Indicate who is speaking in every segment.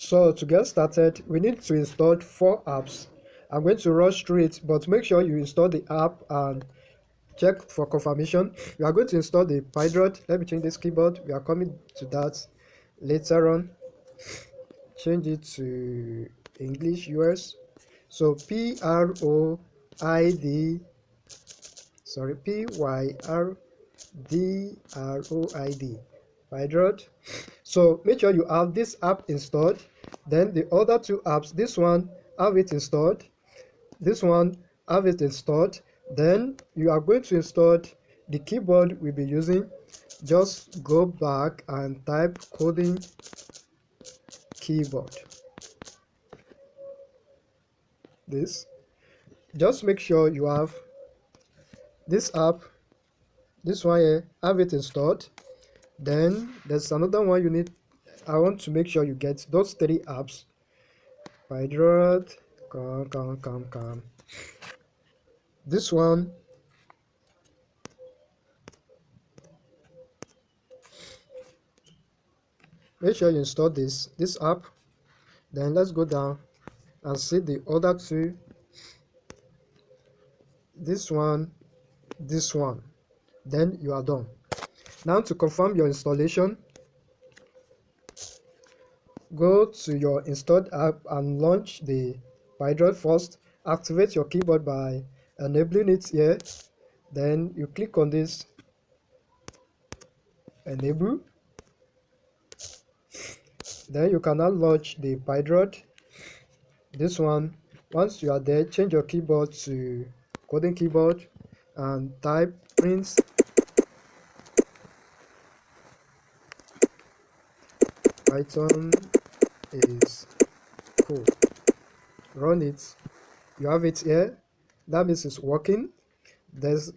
Speaker 1: So to get started, we need to install 4 apps. I'm going to rush through it, but make sure you install the app and check for confirmation. We are going to install the Pydrot. Let me change this keyboard. We are coming to that later on. Change it to English US. So Pyrd, sorry, Pydroid, Pydrot. So make sure you have this app installed. Then the other 2 apps, this one have it installed, this one have it installed. Then you are going to install the keyboard we'll be using. Just go back and type coding keyboard. This, just make sure you have this app, this one here, have it installed. Then there's another one you need. I want to make sure you get those 3 apps. Pydrot, come. This one, make sure you install this app. Then let's go down and see the other 2. This one, then you are done. Now to confirm your installation, go to your installed app and launch the Pydrot first. Activate your keyboard by enabling it here. Then you click on this enable. Then you can now launch the Pydrot. This one, once you are there, change your keyboard to coding keyboard and type print Python is cool. Run it. You have it here. That means it's working. There's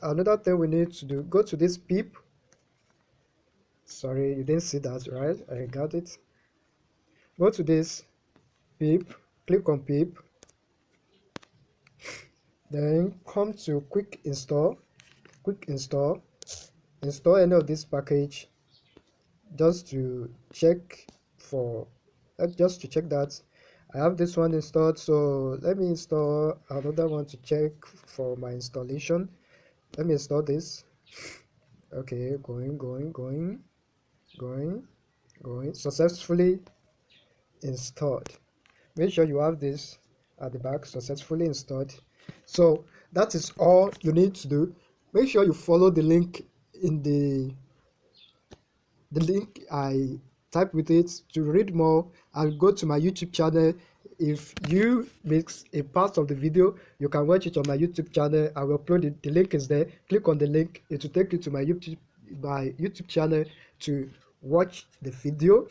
Speaker 1: another thing we need to do. Go to this pip. Sorry, you didn't see that, right? I got it. Go to this pip, click on pip, then come to quick install, install any of this package just to check that I have this one installed. So let me install another one to check for my installation. Let me install this. Okay, going, successfully installed. Make sure you have this at the back, successfully installed. So that is all you need to do. Make sure you follow the link in the link I type with it to read more, and go to my YouTube channel. If you miss a part of the video, you can watch it on my YouTube channel. I will upload it. The link is there. Click on the link. It will take you to my YouTube channel to watch the video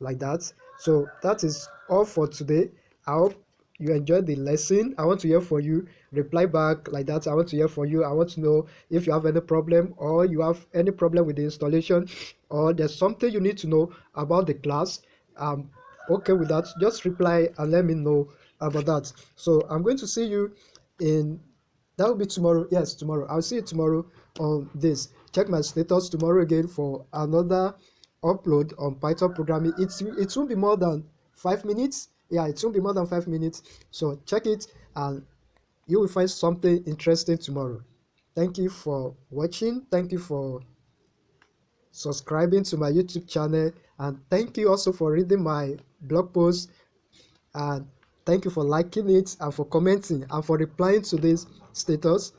Speaker 1: like that. So that is all for today. I hope you enjoyed the lesson. I want to hear from you. Reply back like that. I want to hear from you. I want to know if you have any problem, or you have any problem with the installation, or there's something you need to know about the class. Okay with that, just reply and let me know about that. So I'm going to see you that will be tomorrow. Yes, tomorrow. I'll see you tomorrow on this. Check my status tomorrow again for another upload on Python programming. It won't be more than 5 minutes. Yeah, it won't be more than 5 minutes. So check it and you will find something interesting tomorrow. Thank you for watching. Thank you for subscribing to my YouTube channel, and thank you also for reading my blog post, and thank you for liking it and for commenting and for replying to this status.